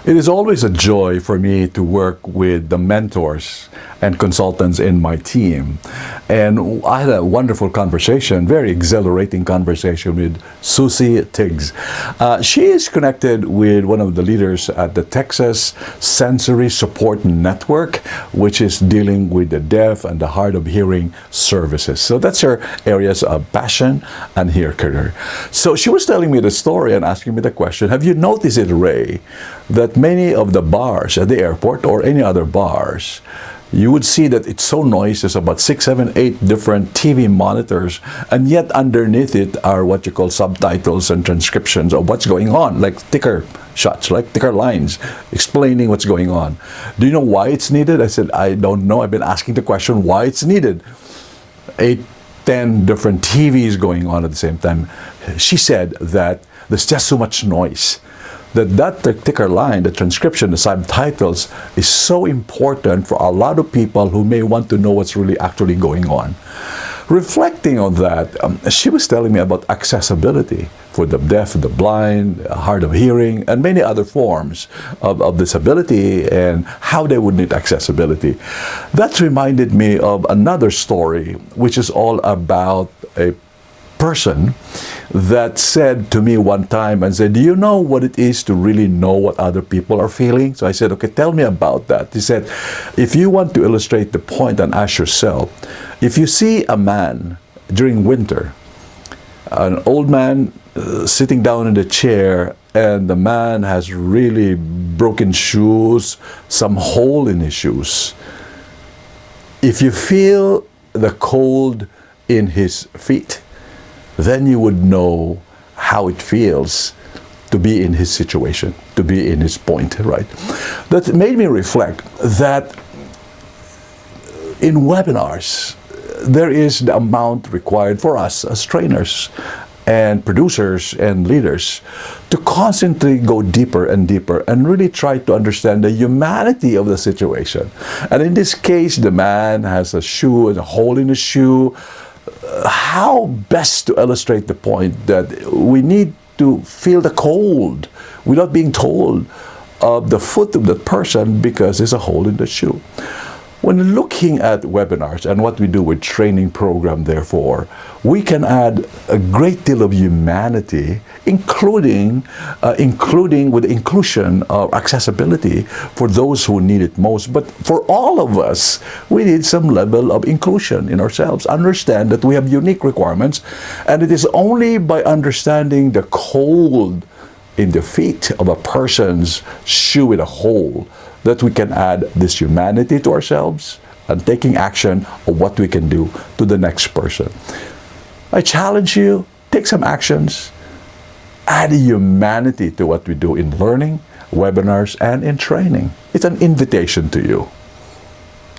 It is always a joy for me to work with the mentors and consultants in my team. And I had a wonderful conversation, very exhilarating conversation with Susie Tiggs. She is connected with one of the leaders at the Texas Sensory Support Network, which is dealing with the deaf and the hard of hearing services. So that's her areas of passion and her career. So she was telling me the story and asking me the question, have you noticed it, Ray, that many of the bars at the airport or any other bars, you would see that it's so noisy. There's about 6, 7, 8 different TV monitors, and yet underneath it are what you call subtitles and transcriptions of what's going on, like ticker shots, like ticker lines, explaining what's going on. Do you know why it's needed? I said, I don't know. I've been asking the question why it's needed. 8, 10 different TVs going on at the same time. She said that there's just so much noise. That ticker line, the transcription, the subtitles is so important for a lot of people who may want to know what's really actually going on. Reflecting on that, she was telling me about accessibility for the deaf, the blind, hard of hearing, and many other forms of disability and how they would need accessibility. That reminded me of another story, which is all about a person that said to me one time and said, do you know what it is to really know what other people are feeling? So I said, okay, tell me about that. He said, if you want to illustrate the point and ask yourself, if you see a man during winter, an old man sitting down in the chair, and the man has really broken shoes, some hole in his shoes. If you feel the cold in his feet, then you would know how it feels to be in his situation, to be in his point, right? That made me reflect that in webinars, there is the amount required for us as trainers and producers and leaders to constantly go deeper and deeper and really try to understand the humanity of the situation. And in this case, the man has a shoe, a hole in the shoe. How best to illustrate the point that we need to feel the cold without being told of the foot of the person because there's a hole in the shoe. When looking at webinars and what we do with training program, therefore, we can add a great deal of humanity, including with the inclusion of accessibility for those who need it most. But for all of us, we need some level of inclusion in ourselves. Understand that we have unique requirements, and it is only by understanding the cold in the feet of a person's shoe with a hole that we can add this humanity to ourselves and taking action of what we can do to the next person. I challenge you, take some actions, add humanity to what we do in learning, webinars, and in training. It's an invitation to you.